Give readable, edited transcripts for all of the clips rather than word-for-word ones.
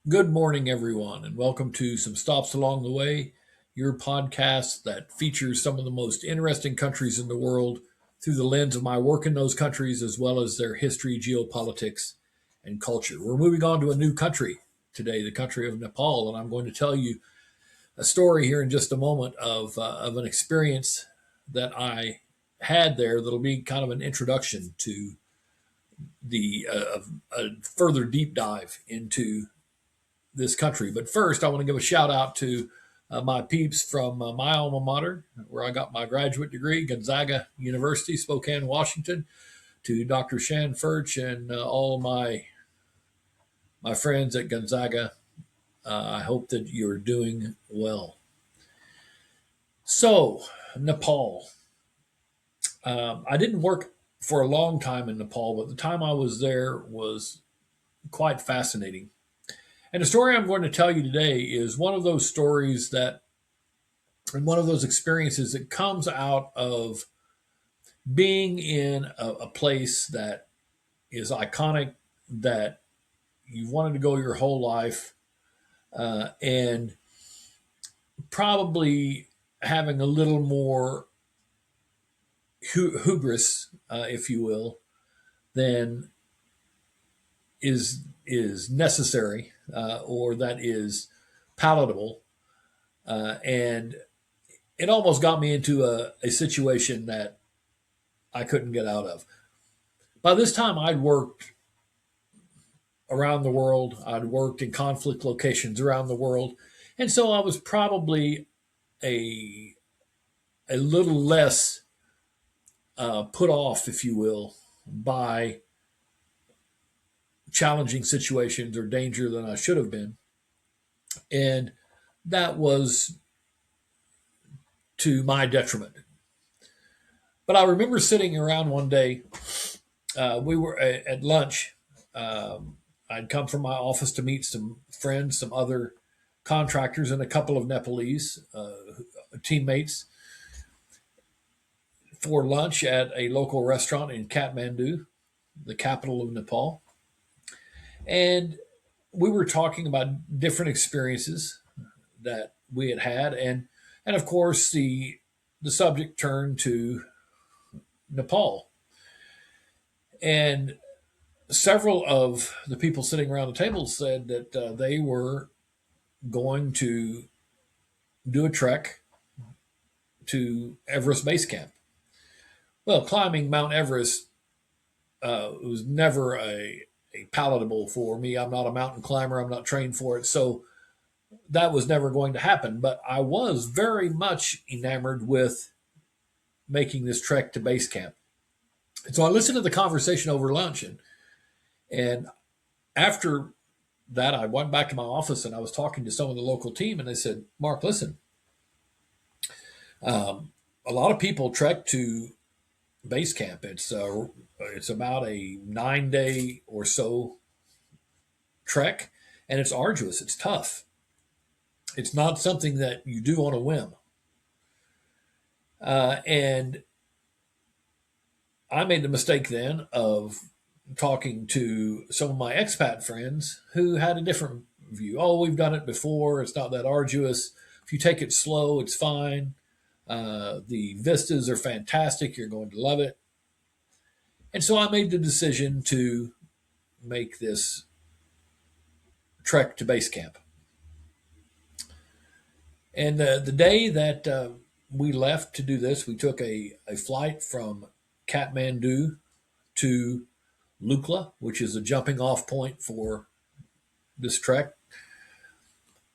Good morning, everyone, and welcome to Some Stops Along the Way, your podcast that features some of the most interesting countries in the world through the lens of my work in those countries as well as their history, geopolitics, and culture. We're moving on to a new country today, the country of Nepal, and I'm going to tell you a story here in just a moment of an experience that I had there that'll be kind of an introduction to the a further deep dive into this country. But first, I want to give a shout out to my peeps from my alma mater, where I got my graduate degree, Gonzaga University, Spokane, Washington, to Dr. Shan Furch and all my friends at Gonzaga. I hope that you're doing well. So, Nepal. I didn't work for a long time in Nepal, but the time I was there was quite fascinating. And the story I'm going to tell you today is one of those stories that and one of those experiences that comes out of being in a place that is iconic, that you've wanted to go your whole life, and probably having a little more hubris, if you will, than is necessary or that is palatable, and it almost got me into a situation that I couldn't get out of. By this time, I'd worked around the world. I'd worked in conflict locations around the world. And so I was probably a, a little less put off, if you will, by challenging situations or danger than I should have been. And that was to my detriment. But I remember sitting around one day. We were at lunch. I'd come from my office to meet some friends, some other contractors, and a couple of Nepalese teammates for lunch at a local restaurant in Kathmandu, the capital of Nepal. And we were talking about different experiences that we had had, and of course the subject turned to Nepal. And several of the people sitting around the table said that they were going to do a trek to Everest Base Camp. Well, climbing Mount Everest was never a palatable for me. I'm not a mountain climber. I'm not trained for it. So that was never going to happen. But I was very much enamored with making this trek to base camp. And so I listened to the conversation over lunch. And after that, I went back to my office and I was talking to some of the local team. And they said, Mark, listen, a lot of people trek to base camp. It's about a 9 day or so trek, and it's arduous. It's tough. It's not something that you do on a whim. And I made the mistake then of talking to some of my expat friends who had a different view. Oh, we've done it before. It's not that arduous. If you take it slow, it's fine. The vistas are fantastic. You're going to love it. And so I made the decision to make this trek to base camp. And the day that we left to do this, we took a flight from Kathmandu to Lukla, which is a jumping off point for this trek.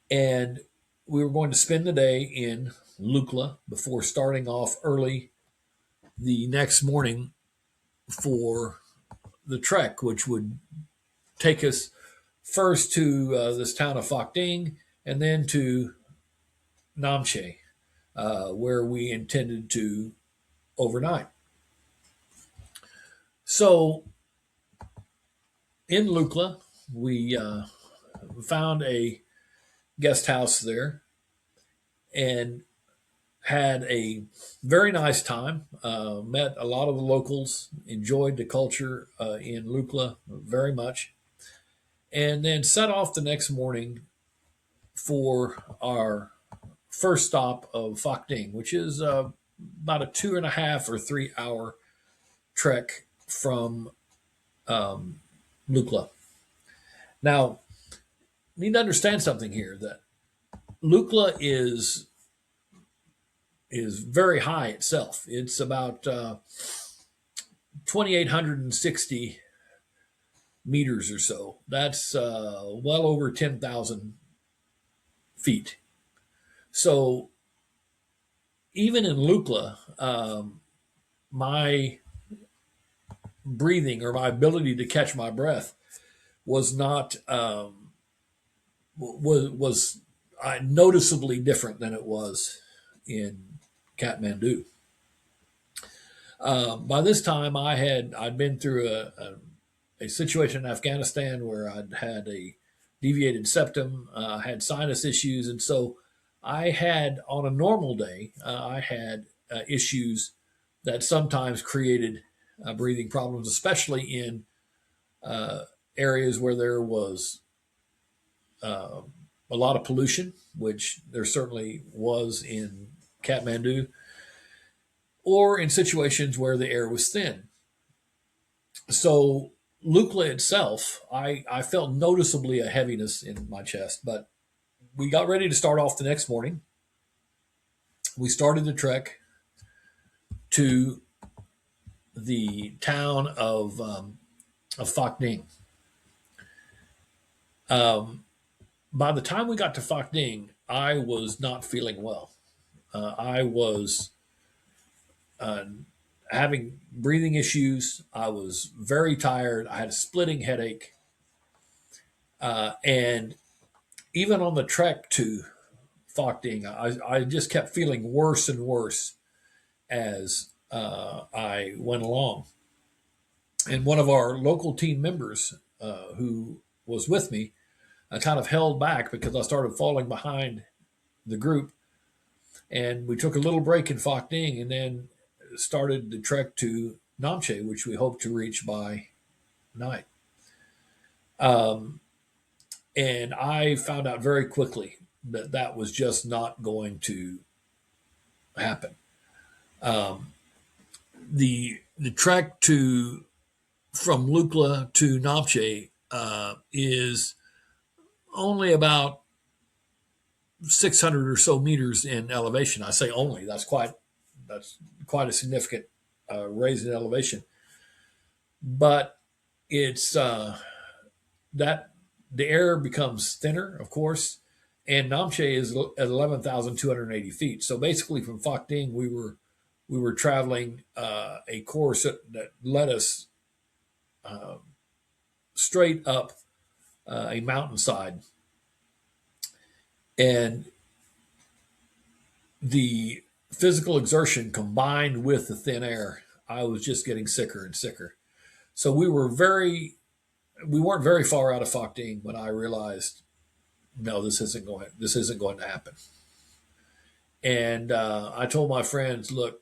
And we were going to spend the day in Lukla before starting off early the next morning for the trek, which would take us first to this town of Phakding and then to Namche, where we intended to overnight. So in Lukla, we found a guest house there and had a very nice time. Met a lot of the locals, enjoyed the culture in Lukla very much. and then set off the next morning for our first stop of Phuoc Dinh, which is about a 2.5 or 3 hour trek from Lukla. Now, you need to understand something here that Lukla is very high itself. It's about 2,860 meters or so. That's well over 10,000 feet. So even in Lukla, my breathing or my ability to catch my breath was not was noticeably different than it was in Kathmandu. By this time, I'd been through a situation in Afghanistan where I'd had a deviated septum, had sinus issues, and so I had on a normal day I had issues that sometimes created breathing problems, especially in uh, areas where there was uh, a lot of pollution, which there certainly was in Kathmandu, or in situations where the air was thin. So Lukla itself, I felt noticeably a heaviness in my chest, but we got ready to start off the next morning. We started the trek to the town of Phuoc Dinh. Um, by the time we got to Phuoc Dinh, I was not feeling well. I was uh, having breathing issues. I was very tired. I had a splitting headache. And even on the trek to Phuoc Dinh, I just kept feeling worse and worse as I went along. And one of our local team members who was with me, I kind of held back because I started falling behind the group. And we took a little break in Phuoc Dinh and then started the trek to Namche, which we hope to reach by night. Um, and I found out very quickly that that was just not going to happen. Um, the trek to from Lukla to Namche is only about 600 or so meters in elevation. I say only. That's quite a significant raise in elevation. But it's that the air becomes thinner, of course, and Namche is at 11,280 feet. So basically, from Phuoc Dinh, we were traveling a course that led us uh, straight up a mountainside, and the physical exertion combined with the thin air, I was just getting sicker and sicker. So we weren't very far out of Phuoc Dinh when I realized, no, this isn't going to happen. And I told my friends, look,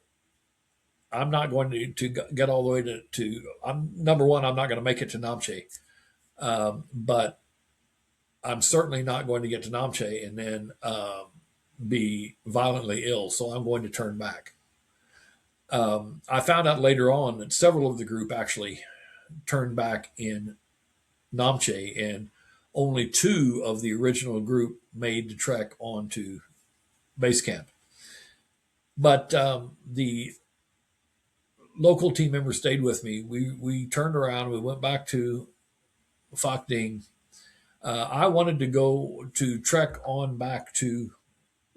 I'm not going to get all the way I'm number one, I'm not going to make it to Namche, but I'm certainly not going to get to Namche and then be violently ill. So I'm going to turn back. I found out later on that several of the group actually turned back in Namche, and only two of the original group made the trek onto base camp. But the local team members stayed with me. We turned around. We went back to Phuoc Dinh. I wanted to go to trek on back to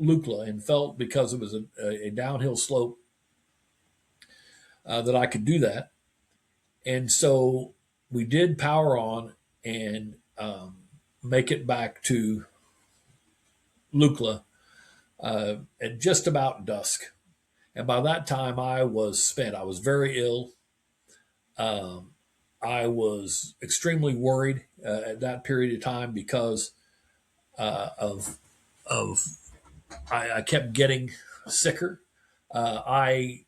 Lukla and felt because it was a downhill slope that I could do that. And so we did power on and make it back to Lukla at just about dusk. And by that time, I was spent. I was very ill. Um, I was extremely worried at that period of time because of I kept getting sicker. I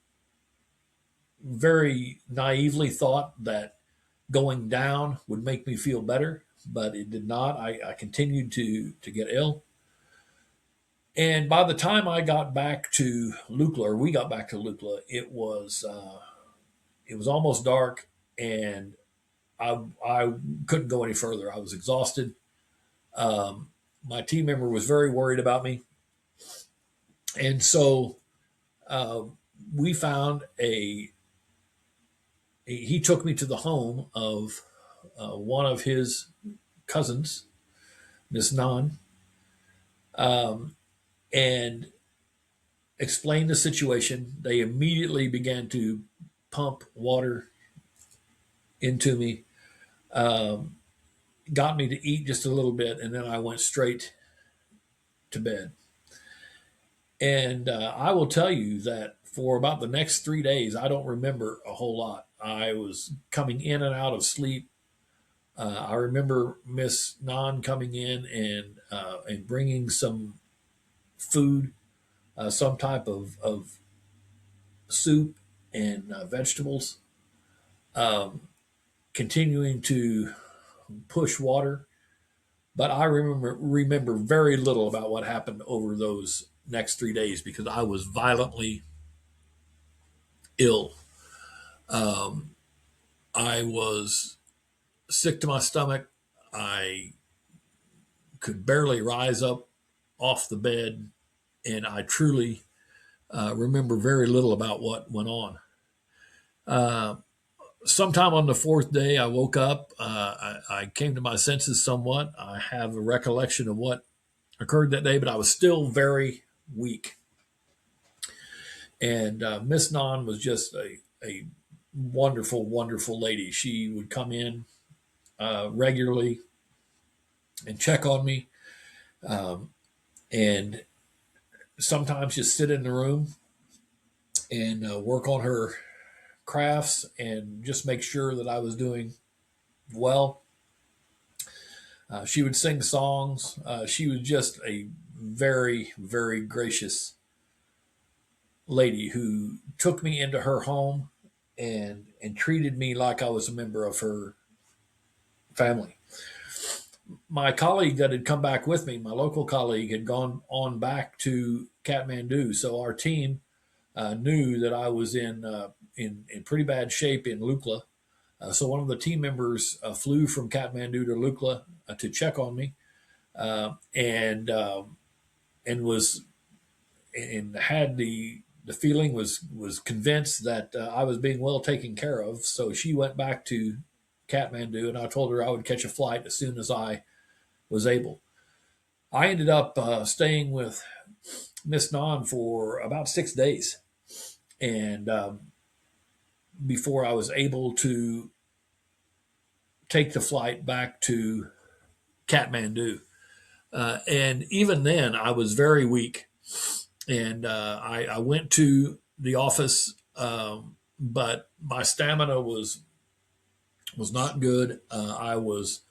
very naively thought that going down would make me feel better. but it did not. I continued to get ill. And by the time I got back to Lukla, or we got back to Lukla, it was almost dark, and I couldn't go any further. I was exhausted. My team member was very worried about me, and so uh, we found he took me to the home of one of his cousins, Miss Nan, and explained the situation. They immediately began to pump water into me, got me to eat just a little bit, and then I went straight to bed. And I will tell you that for about the next 3 days, I don't remember a whole lot. I was coming in and out of sleep. I remember Miss Nan coming in and bringing some food, some type of soup and vegetables, continuing to push water. But I remember very little about what happened over those next 3 days because I was violently ill. I was sick to my stomach. I could barely rise up off the bed, and I truly remember very little about what went on. Uh, Sometime on the fourth day, I woke up. I came to my senses somewhat. I have a recollection of what occurred that day, but I was still very weak. And Miss Nan was just a wonderful, wonderful lady. She would come in regularly and check on me, and sometimes just sit in the room and work on her crafts and just make sure that I was doing well. She would sing songs. She was just a very, very gracious lady who took me into her home and treated me like I was a member of her family. My colleague that had come back with me, my local colleague, had gone on back to Kathmandu, so our team knew that I was in pretty bad shape in Lukla. So one of the team members flew from Kathmandu to Lukla to check on me, and was and had the feeling was convinced that I was being well taken care of. So she went back to Kathmandu, and I told her I would catch a flight as soon as I was able. I ended up staying with Miss Nan for about 6 days, and before I was able to take the flight back to Kathmandu. And even then, I was very weak, and I went to the office, but my stamina was not good. I was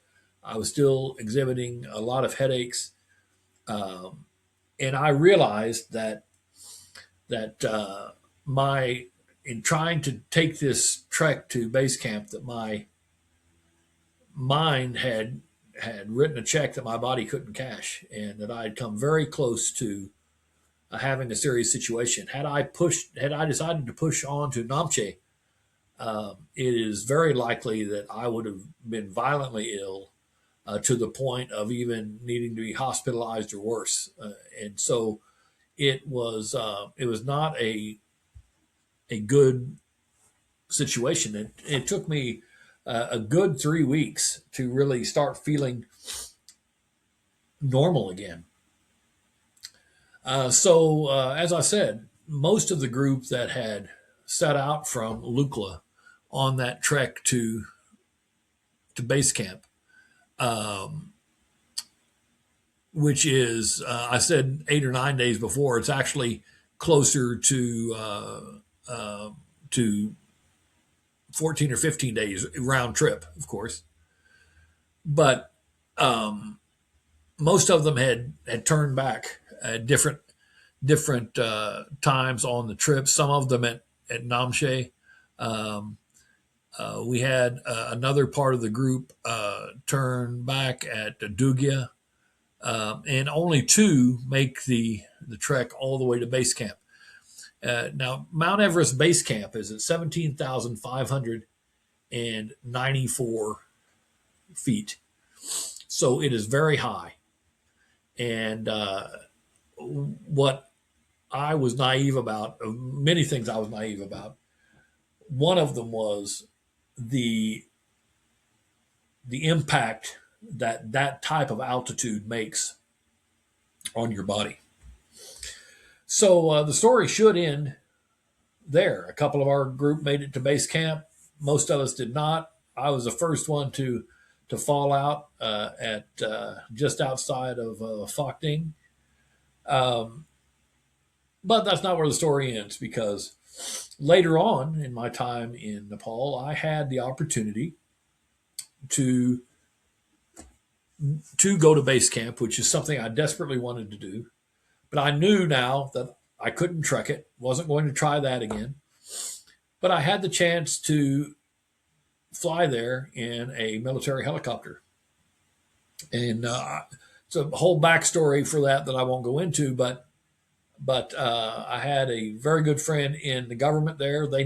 still exhibiting a lot of headaches, and I realized that my in trying to take this trek to base camp that my mind had written a check that my body couldn't cash, and that I had come very close to having a serious situation. Had I decided to push on to Namche, it is very likely that I would have been violently ill to the point of even needing to be hospitalized or worse. And so it was not a good situation. It took me a good 3 weeks to really start feeling normal again. As I said, most of the group that had set out from Lukla on that trek to base camp, which is I said 8 or 9 days before. It's actually closer to 14 or 15 days round trip, of course. But most of them had turned back at different times on the trip. Some of them at Namche, We had another part of the group turn back at Dugia, and only two make the trek all the way to base camp. Now, Mount Everest Base Camp is at 17,594 feet. So it is very high. And what I was naive about, many things I was naive about, one of them was the the impact that that type of altitude makes on your body. So the story should end there. A couple of our group made it to base camp. Most of us did not. I was the first one to fall out at just outside of Phoc Dinh. Um, but that's not where the story ends because later on in my time in Nepal, I had the opportunity to go to base camp, which is something I desperately wanted to do. But I knew now that I couldn't trek it, wasn't going to try that again. But I had the chance to fly there in a military helicopter. And it's a whole backstory for that I won't go into, but I had a very good friend in the government there. They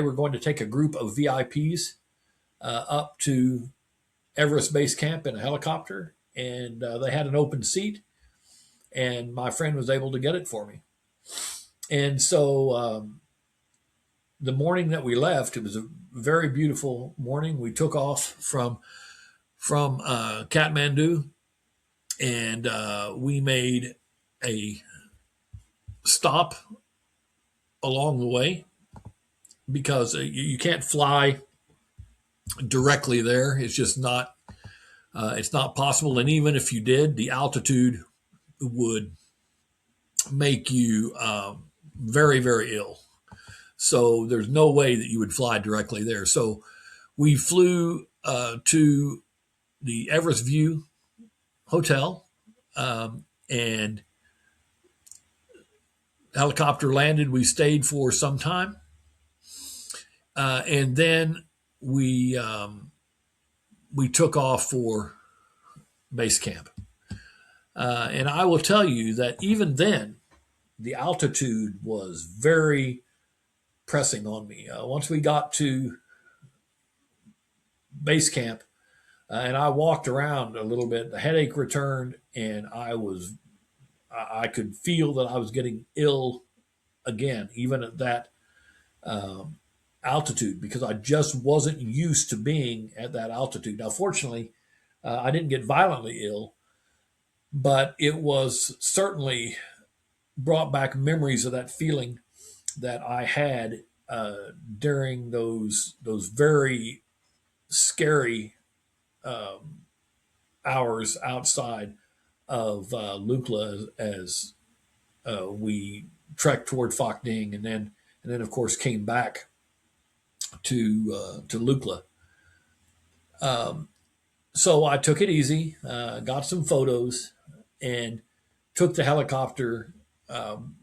were going to take a group of VIPs up to Everest Base Camp in a helicopter, and they had an open seat, and my friend was able to get it for me. And so the morning that we left, it was a very beautiful morning. We took off from Kathmandu, and we made a stop along the way because you can't fly directly there. It's just not it's not possible. And even if you did, the altitude would make you very, very ill. So there's no way that you would fly directly there. So we flew to the Everest View Hotel, and helicopter landed. We stayed for some time, and then we took off for base camp. And I will tell you that even then, the altitude was very pressing on me. Once we got to base camp, and I walked around a little bit, the headache returned, and I could feel that I was getting ill again, even at that um, altitude, because I just wasn't used to being at that altitude. Now, fortunately, I didn't get violently ill, but it was certainly brought back memories of that feeling that I had during those very scary hours outside of Lukla as we trekked toward Phoc Dinh, and then of course came back to Lukla. Um, so I took it easy, got some photos, and took the helicopter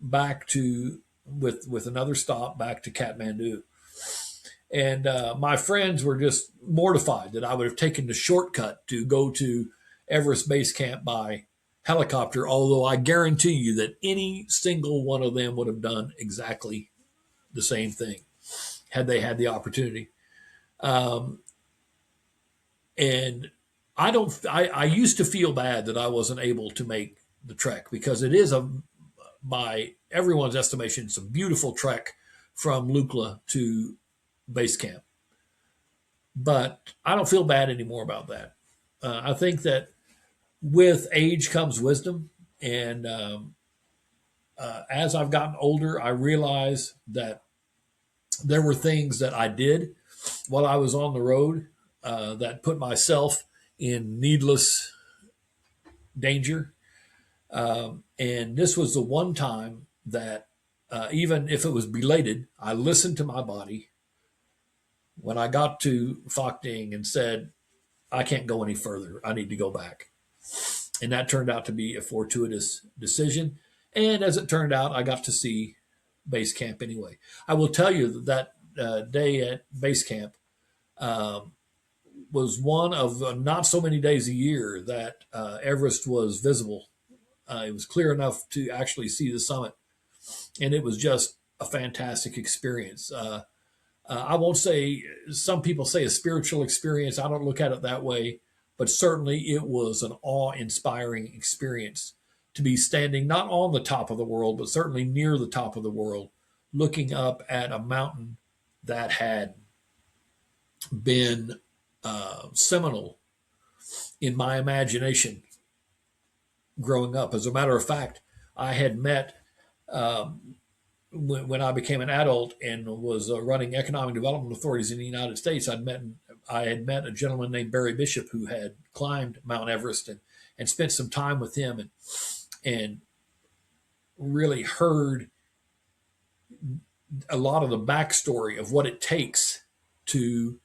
back to with another stop back to Kathmandu. And my friends were just mortified that I would have taken the shortcut to go to Everest Base Camp by helicopter, although I guarantee you that any single one of them would have done exactly the same thing had they had the opportunity. Um, and I used to feel bad that I wasn't able to make the trek because it is by everyone's estimation, it's a beautiful trek from Lukla to base camp. But I don't feel bad anymore about that. I think that with age comes wisdom, and as I've gotten older, I realize that there were things that I did while I was on the road that put myself in needless danger. And this was the one time that, even if it was belated, I listened to my body when I got to Phoc Dinh and said, I can't go any further. I need to go back. And that turned out to be a fortuitous decision. And as it turned out, I got to see base camp anyway. I will tell you that day at base camp um, was one of not so many days a year that Everest was visible. It was clear enough to actually see the summit, and it was just a fantastic experience. I won't say, some people say a spiritual experience. I don't look at it that way, but certainly it was an awe inspiring experience to be standing not on the top of the world, but certainly near the top of the world, looking up at a mountain that had been seminal in my imagination growing up. As a matter of fact, I had met when I became an adult and was running economic development authorities in the United States. I had met a gentleman named Barry Bishop who had climbed Mount Everest and spent some time with him and really heard a lot of the backstory of what it takes to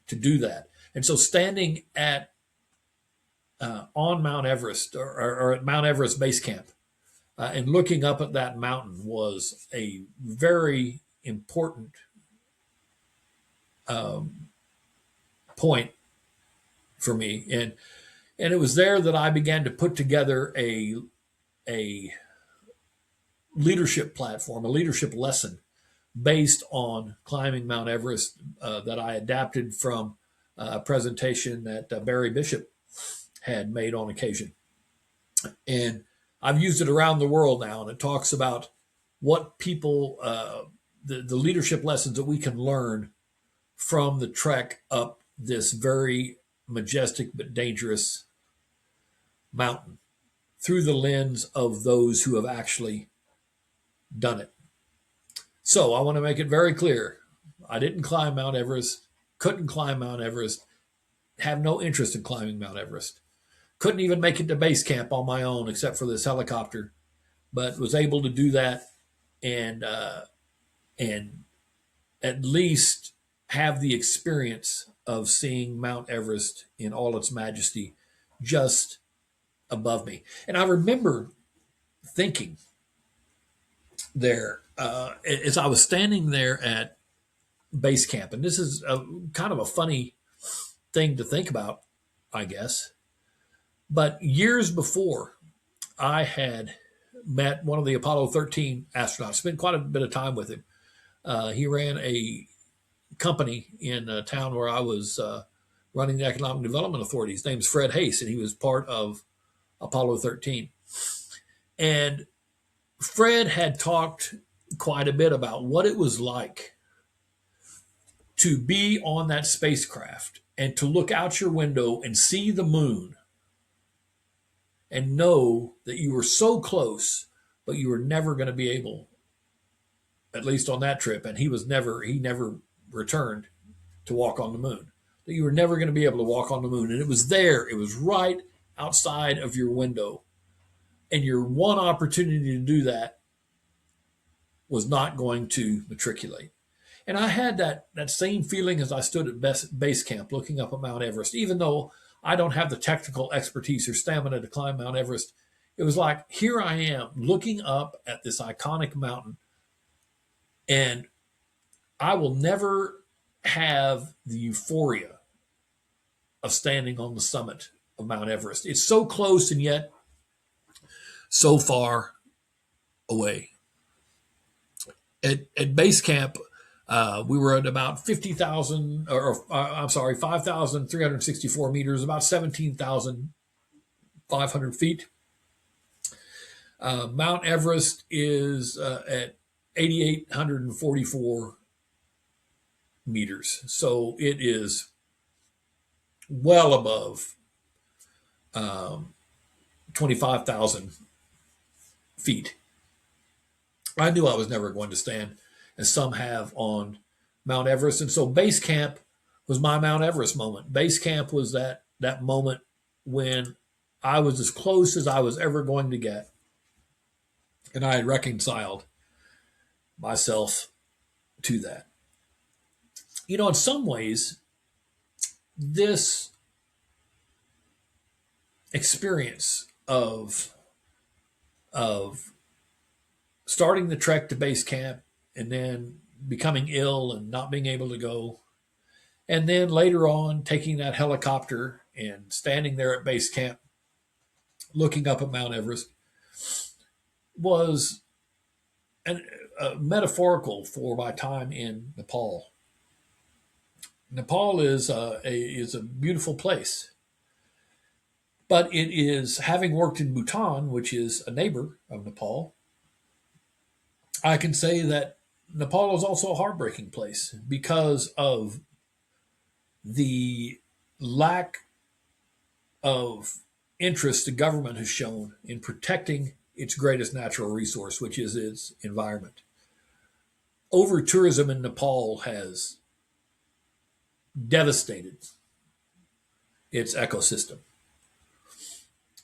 do that. And so standing at on Mount Everest or at Mount Everest Base Camp and looking up at that mountain was a very important um, point for me, and it was there that I began to put together a leadership platform, a leadership lesson based on climbing Mount Everest that I adapted from a presentation that Barry Bishop had made on occasion. And I've used it around the world now, and it talks about what people, the leadership lessons that we can learn from the trek up this very majestic but dangerous mountain through the lens of those who have actually done it. So I want to make it very clear. I didn't climb Mount Everest, couldn't climb Mount Everest, have no interest in climbing Mount Everest. Couldn't even make it to base camp on my own except for this helicopter, but was able to do that and at least have the experience of seeing Mount Everest in all its majesty just above me. And I remember thinking there as I was standing there at base camp, and this is kind of a funny thing to think about, I guess. But years before, I had met one of the Apollo 13 astronauts, spent quite a bit of time with him. He ran a company in a town where I was running the Economic Development Authority. His name's Fred Hayes, and he was part of Apollo 13. And Fred had talked quite a bit about what it was like to be on that spacecraft and to look out your window and see the moon and know that you were so close, but you were never going to be able, at least on that trip, and he never returned to walk on the moon, that you were never going to be able to walk on the moon. And it was there, it was right outside of your window. And your one opportunity to do that was not going to matriculate. And I had that same feeling as I stood at base camp looking up at Mount Everest, even though I don't have the technical expertise or stamina to climb Mount Everest. It was like, here I am looking up at this iconic mountain, and I will never have the euphoria of standing on the summit of Mount Everest. It's so close and yet so far away. At base camp, we were at about 50,000, I'm sorry, 5,364 meters, about 17,500 feet. Mount Everest is at 8,844 meters. So it is well above 25,000 feet. I knew I was never going to stand as some have on Mount Everest. And so base camp was my Mount Everest moment. Base camp was that moment when I was as close as I was ever going to get. And I had reconciled myself to that. You know, in some ways, this experience of starting the trek to base camp and then becoming ill and not being able to go. And then later on, taking that helicopter and standing there at base camp, looking up at Mount Everest, was an, metaphorical for my time in Nepal. Nepal is a beautiful place, but it is, having worked in Bhutan, which is a neighbor of Nepal. I can say that Nepal is also a heartbreaking place because of the lack of interest the government has shown in protecting its greatest natural resource, which is its environment. Over tourism in Nepal has devastated its ecosystem.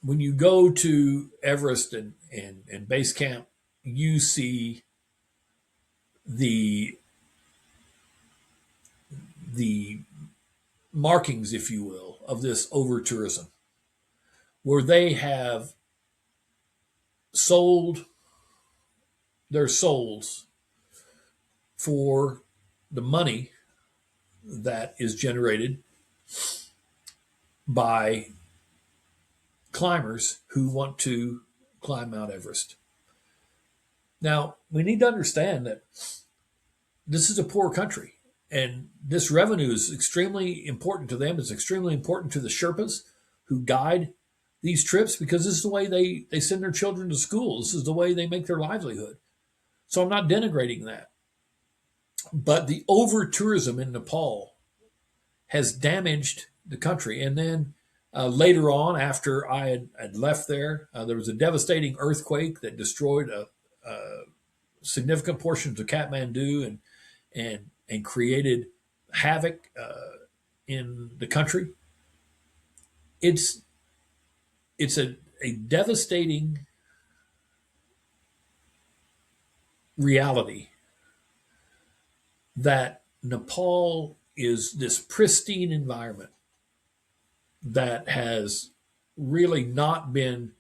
When you go to Everest and base camp, you see the the markings, if you will, of this over tourism, where they have sold their souls for the money that is generated by climbers who want to climb Mount Everest. Now, we need to understand that this is a poor country, and this revenue is extremely important to them. It's extremely important to the Sherpas who guide these trips, because this is the way they send their children to school. This is the way they make their livelihood. So I'm not denigrating that. But the over tourism in Nepal has damaged the country. And then later on, after had left there, there was a devastating earthquake that destroyed a significant portions of Kathmandu and created havoc in the country. It's a devastating reality that Nepal is this pristine environment that has really not been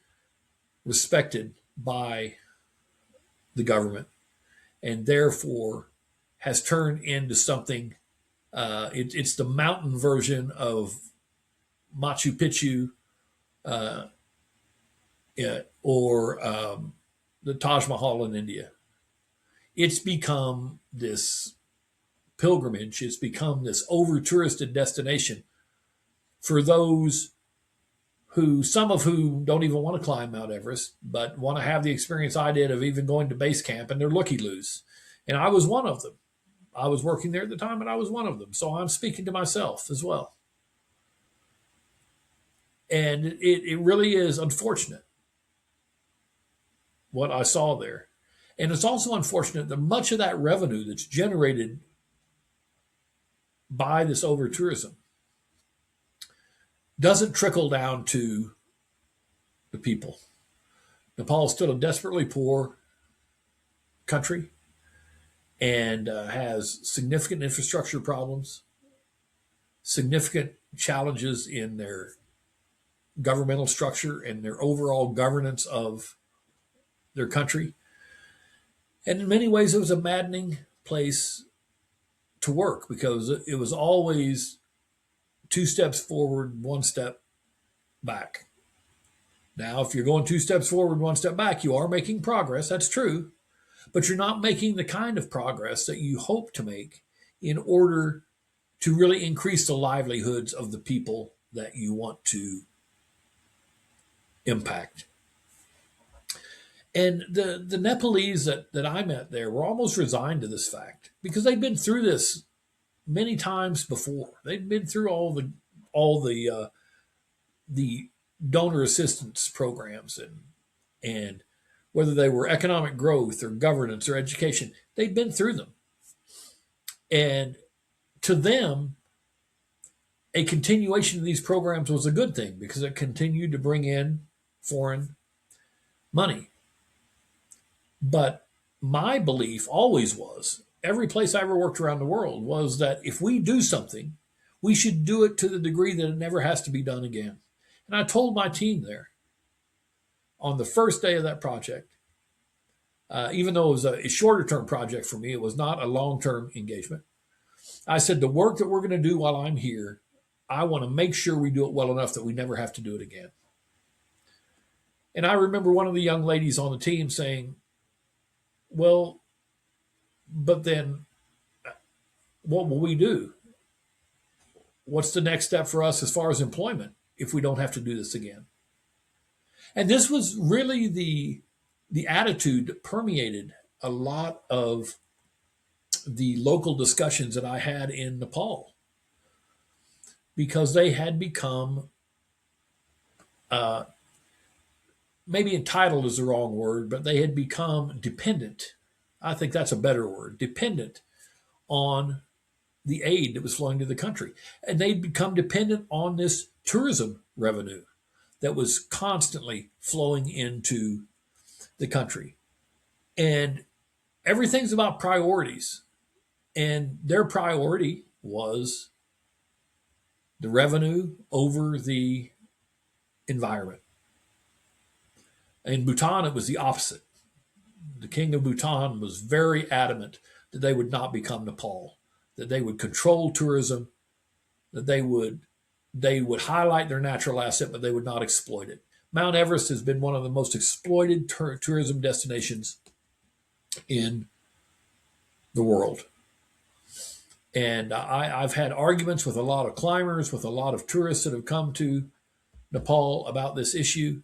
respected by the government, and therefore has turned into something. It's the mountain version of Machu Picchu, uh, or the Taj Mahal in India. It's become this pilgrimage. It's become this over touristed destination for those who, some of whom don't even want to climb Mount Everest, but want to have the experience I did of even going to base camp, and they're looky loos. And I was one of them. I was working there at the time, and I was one of them. So I'm speaking to myself as well. And it really is unfortunate what I saw there. And it's also unfortunate that much of that revenue that's generated by this over tourism doesn't trickle down to the people. Nepal is still a desperately poor country and has significant infrastructure problems, significant challenges in their governmental structure and their overall governance of their country. And in many ways, it was a maddening place to work because it was always two steps forward, one step back. Now, if you're going two steps forward, one step back, you are making progress. That's true. But you're not making the kind of progress that you hope to make in order to really increase the livelihoods of the people that you want to impact. And the Nepalese that I met there were almost resigned to this fact because they'd been through this many times before. They'd been through all the donor assistance programs and whether they were economic growth or governance or education, they'd been through them. And to them, a continuation of these programs was a good thing because it continued to bring in foreign money. But my belief always was, every place I ever worked around the world, was that if we do something, we should do it to the degree that it never has to be done again. And I told my team there on the first day of that project Even though it was a shorter term project for me, it was not a long term engagement. I said, the work that we're going to do while I'm here, I want to make sure we do it well enough that we never have to do it again. And I remember one of the young ladies on the team saying, well, but then what will we do? What's the next step for us as far as employment if we don't have to do this again? And this was really the attitude that permeated a lot of the local discussions that I had in Nepal, because they had become, uh, maybe entitled is the wrong word, but they had become dependent. I think that's a better word, dependent on the aid that was flowing to the country. And they'd become dependent on this tourism revenue that was constantly flowing into the country. And everything's about priorities. And their priority was the revenue over the environment. In Bhutan, it was the opposite. The king of Bhutan was very adamant that they would not become Nepal, that they would control tourism, that they would highlight their natural asset, but they would not exploit it. Mount Everest has been one of the most exploited tourism destinations in the world. And I've had arguments with a lot of climbers, with a lot of tourists that have come to Nepal about this issue.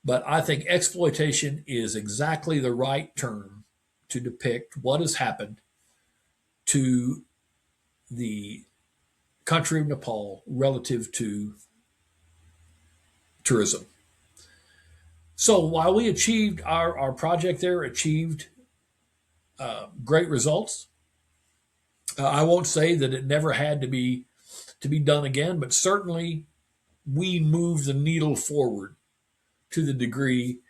But I think exploitation is exactly the right term to depict what has happened to the country of Nepal relative to tourism. So while we achieved our project there, achieved great results, I won't say that it never had to be done again, but certainly we moved the needle forward to the degree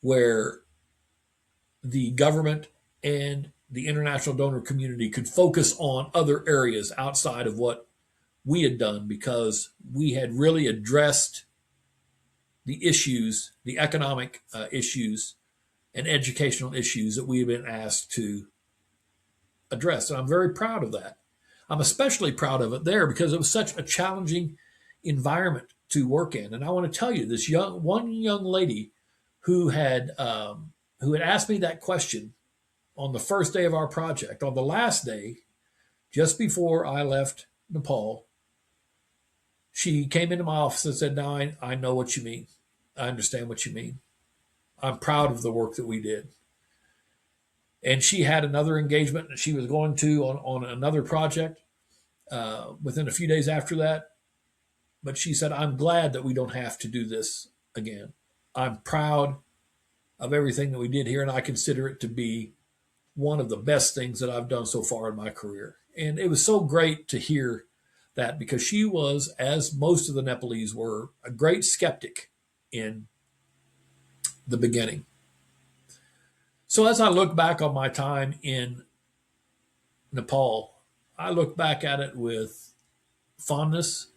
where the government and the international donor community could focus on other areas outside of what we had done, because we had really addressed the issues, the economic issues and educational issues that we have been asked to address. And I'm very proud of that. I'm especially proud of it there because it was such a challenging environment to work in. And I want to tell you, this one young lady who had asked me that question on the first day of our project, on the last day, just before I left Nepal, she came into my office and said, "Now I know what you mean. I understand what you mean. I'm proud of the work that we did." And she had another engagement that she was going to on another project within a few days after that. But she said, "I'm glad that we don't have to do this again. I'm proud of everything that we did here, and I consider it to be one of the best things that I've done so far in my career." And it was so great to hear that, because she was, as most of the Nepalese were, a great skeptic in the beginning. So as I look back on my time in Nepal, I look back at it with fondness,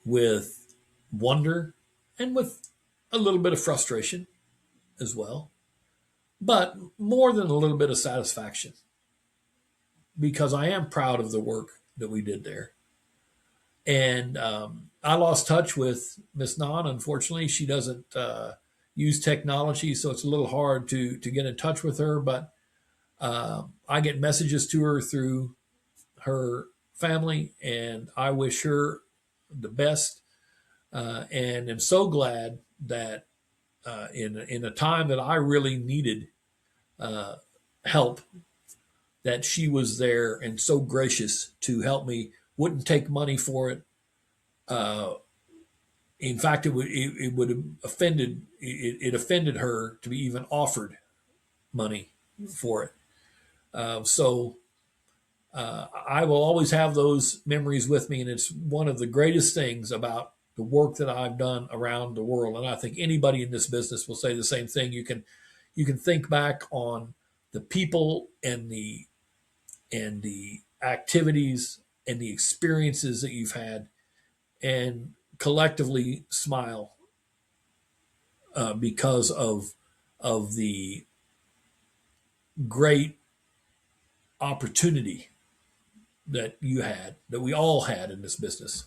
with wonder, and with a little bit of frustration as well, but more than a little bit of satisfaction, because I am proud of the work that we did there. And I lost touch with Miss Nan. Unfortunately, she doesn't use technology, so it's a little hard to get in touch with her. But I get messages to her through her family, and I wish her the best. And am so glad that in a time that I really needed help, that she was there and so gracious to help me. Wouldn't take money for it. Uh, in fact, it would have offended her to be even offered money for it. So I will always have those memories with me, and it's one of the greatest things about the work that I've done around the world. And I think anybody in this business will say the same thing. You can think back on the people and the activities and the experiences that you've had, and collectively smile because of the great opportunity that you had, that we all had in this business,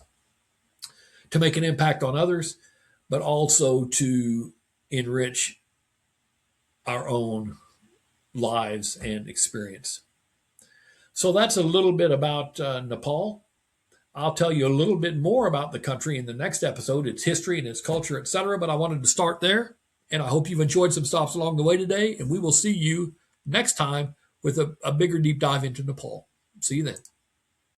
to make an impact on others, but also to enrich our own lives and experience. So that's a little bit about Nepal. I'll tell you a little bit more about the country in the next episode, its history and its culture, etc. But I wanted to start there. And I hope you've enjoyed some stops along the way today. And we will see you next time with a bigger deep dive into Nepal. See you then.